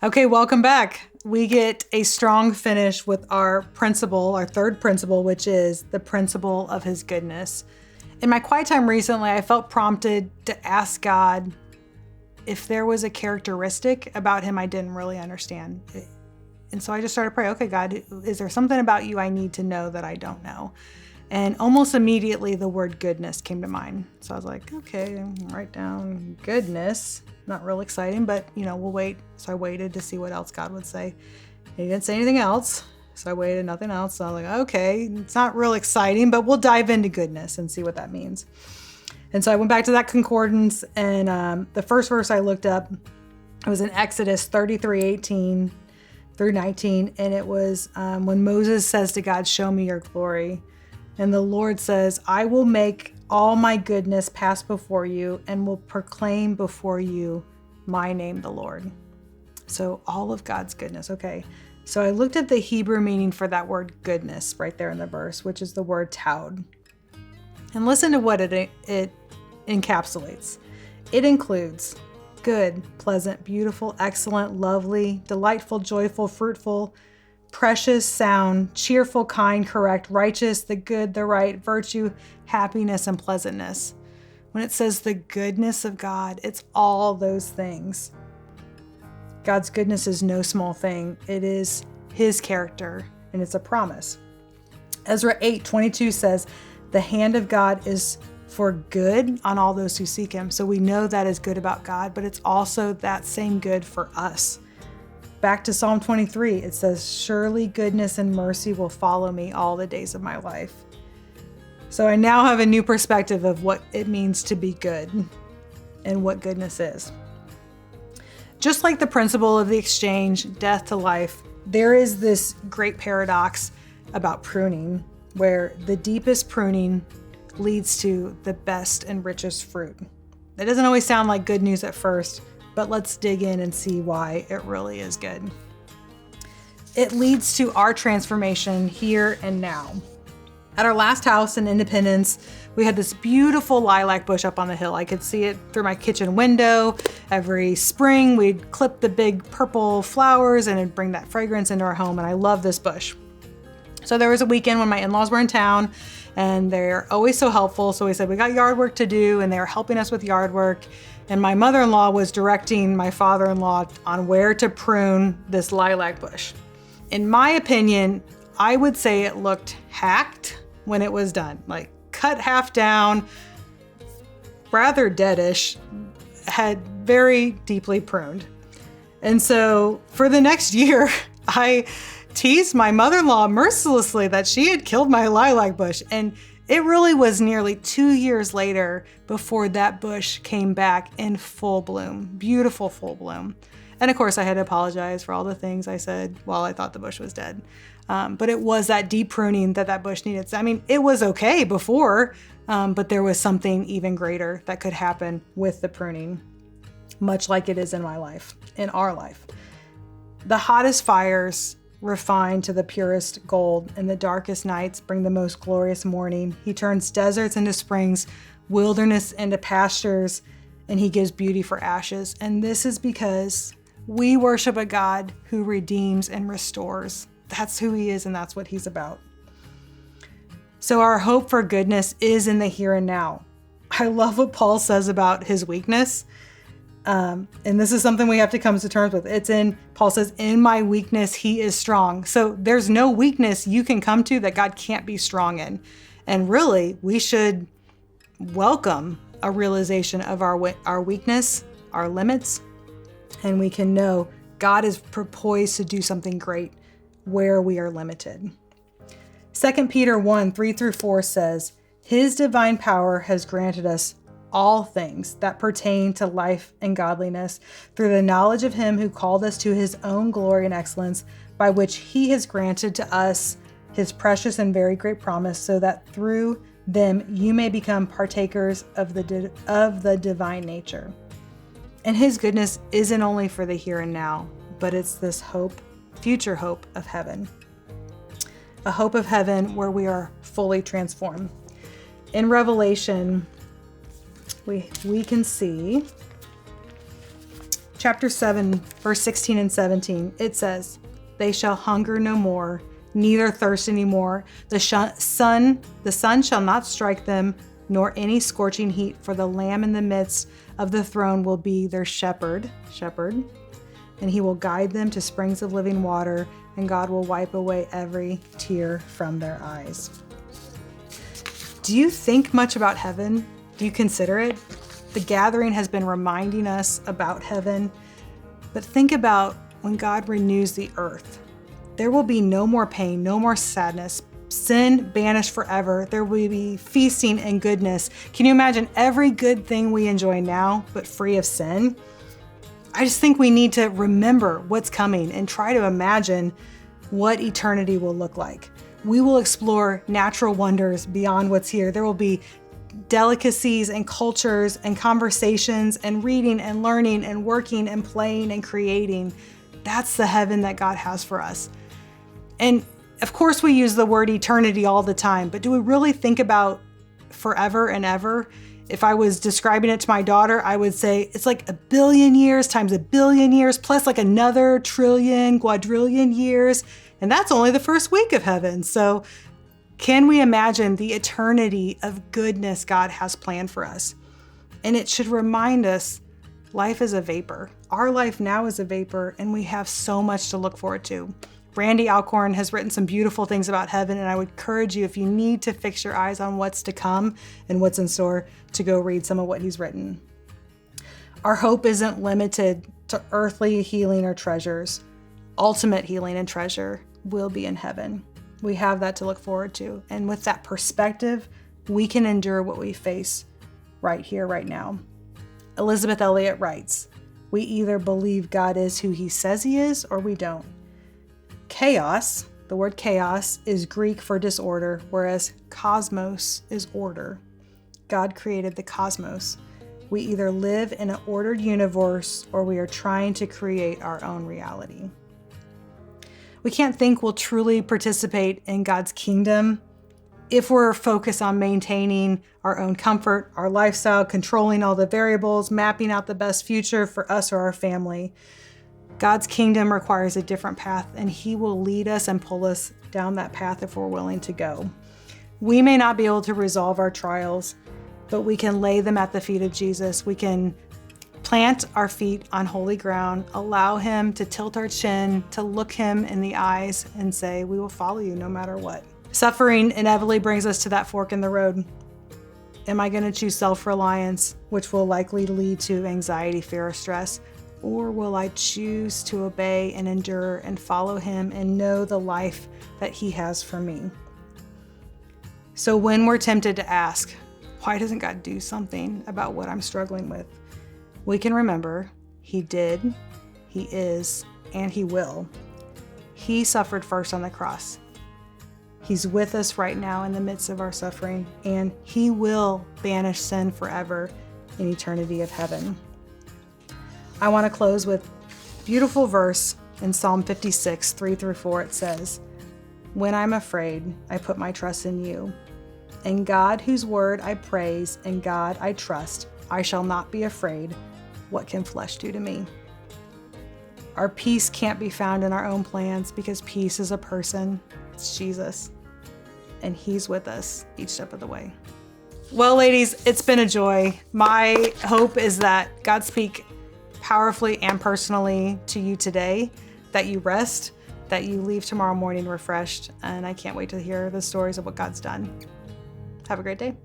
Okay, welcome back. We get a strong finish with our principle, our third principle, which is the principle of his goodness. In my quiet time recently, I felt prompted to ask God if there was a characteristic about him I didn't really understand. And so I just started praying, okay, God, is there something about you I need to know that I don't know? And almost immediately the word goodness came to mind. So I was like, okay, write down goodness. Not real exciting, but we'll wait. So I waited to see what else God would say. He didn't say anything else. So I waited, nothing else. So I was like, okay, it's not real exciting, but we'll dive into goodness and see what that means. And so I went back to that concordance, and the first verse I looked up, it was in Exodus 33:18 through 19. And it was when Moses says to God, show me your glory. And the Lord says, I will make all my goodness pass before you and will proclaim before you my name, the Lord. So all of God's goodness. Okay. So I looked at the Hebrew meaning for that word goodness right there in the verse, which is the word taud. And listen to what it encapsulates. It includes good, pleasant, beautiful, excellent, lovely, delightful, joyful, fruitful, precious, sound, cheerful, kind, correct, righteous, the good, the right, virtue, happiness, and pleasantness. When it says the goodness of God, it's all those things. God's goodness is no small thing. It is his character, and it's a promise. Ezra 8:22 says, the hand of God is for good on all those who seek him. So we know that is good about God, but it's also that same good for us. Back to Psalm 23, it says, surely goodness and mercy will follow me all the days of my life. So I now have a new perspective of what it means to be good and what goodness is. Just like the principle of the exchange, death to life, there is this great paradox about pruning, where the deepest pruning leads to the best and richest fruit. That doesn't always sound like good news at first, but let's dig in and see why it really is good. It leads to our transformation here and now. At our last house in Independence, we had this beautiful lilac bush up on the hill. I could see it through my kitchen window. Every spring, we'd clip the big purple flowers and it'd bring that fragrance into our home, and I love this bush. So there was a weekend when my in-laws were in town, and they're always so helpful. So we said, we got yard work to do, and they were helping us with yard work. And my mother-in-law was directing my father-in-law on where to prune this lilac bush. In my opinion, I would say it looked hacked when it was done, like cut half down, rather deadish, had very deeply pruned. And so for the next year, I teased my mother-in-law mercilessly that she had killed my lilac bush. And it really was nearly 2 years later before that bush came back in full bloom, beautiful full bloom. And of course I had to apologize for all the things I said while I thought the bush was dead. But it was that deep pruning that bush needed. I mean, it was okay before, but there was something even greater that could happen with the pruning, much like it is in my life, in our life. The hottest fires refine to the purest gold, and the darkest nights bring the most glorious morning. He turns deserts into springs, wilderness into pastures, and he gives beauty for ashes. And this is because we worship a God who redeems and restores. That's who he is, and that's what he's about. So our hope for goodness is in the here and now. I love what Paul says about his weakness. And this is something we have to come to terms with. Paul says, in my weakness, he is strong. So there's no weakness you can come to that God can't be strong in. And really, we should welcome a realization of our weakness, our limits, and we can know God is poised to do something great where we are limited. 2 Peter 1:3-4 says, his divine power has granted us all things that pertain to life and godliness through the knowledge of him who called us to his own glory and excellence, by which he has granted to us his precious and very great promise, so that through them you may become partakers of the divine nature. And his goodness isn't only for the here and now, but it's this hope, future hope of heaven. A hope of heaven where we are fully transformed. In Revelation, we can see chapter 7, verse 16 and 17, it says, "They shall hunger no more, neither thirst any more. The sun shall not strike them, nor any scorching heat, for the Lamb in the midst of the throne will be their shepherd, and he will guide them to springs of living water, and God will wipe away every tear from their eyes." Do you think much about heaven? Do you consider it? The gathering has been reminding us about heaven, but think about when God renews the earth. There will be no more pain, no more sadness, sin banished forever. There will be feasting and goodness. Can you imagine every good thing we enjoy now, but free of sin? I just think we need to remember what's coming and try to imagine what eternity will look like. We will explore natural wonders beyond what's here. There will be delicacies and cultures and conversations and reading and learning and working and playing and creating. That's the heaven that God has for us. And of course we use the word eternity all the time, but do we really think about forever and ever? If I was describing it to my daughter, I would say it's like 1 billion years times 1 billion years plus like another trillion, quadrillion years. And that's only the first week of heaven. So can we imagine the eternity of goodness God has planned for us? And it should remind us life is a vapor. Our life now is a vapor, and we have so much to look forward to. Randy Alcorn has written some beautiful things about heaven, and I would encourage you, if you need to fix your eyes on what's to come and what's in store, to go read some of what he's written. Our hope isn't limited to earthly healing or treasures. Ultimate healing and treasure will be in heaven. We have that to look forward to. And with that perspective, we can endure what we face right here, right now. Elizabeth Elliot writes, "We either believe God is who he says he is, or we don't." Chaos, the word chaos, is Greek for disorder, whereas cosmos is order. God created the cosmos. We either live in an ordered universe, or we are trying to create our own reality. We can't think we'll truly participate in God's kingdom if we're focused on maintaining our own comfort, our lifestyle, controlling all the variables, mapping out the best future for us or our family. God's kingdom requires a different path, and he will lead us and pull us down that path if we're willing to go. We may not be able to resolve our trials, but we can lay them at the feet of Jesus. We can plant our feet on holy ground, allow him to tilt our chin, to look him in the eyes and say, "We will follow you no matter what." Suffering inevitably brings us to that fork in the road. Am I going to choose self-reliance, which will likely lead to anxiety, fear, or stress? Or will I choose to obey and endure and follow him and know the life that he has for me? So when we're tempted to ask, why doesn't God do something about what I'm struggling with? We can remember he did, he is, and he will. He suffered first on the cross. He's with us right now in the midst of our suffering, and he will banish sin forever in eternity of heaven. I want to close with a beautiful verse in Psalm 56, 3-4. It says, "When I'm afraid, I put my trust in you. In God, whose word I praise, in God I trust, I shall not be afraid. What can flesh do to me?" Our peace can't be found in our own plans, because peace is a person. It's Jesus. And he's with us each step of the way. Well, ladies, it's been a joy. My hope is that God speak powerfully and personally to you today, that you rest, that you leave tomorrow morning refreshed. And I can't wait to hear the stories of what God's done. Have a great day.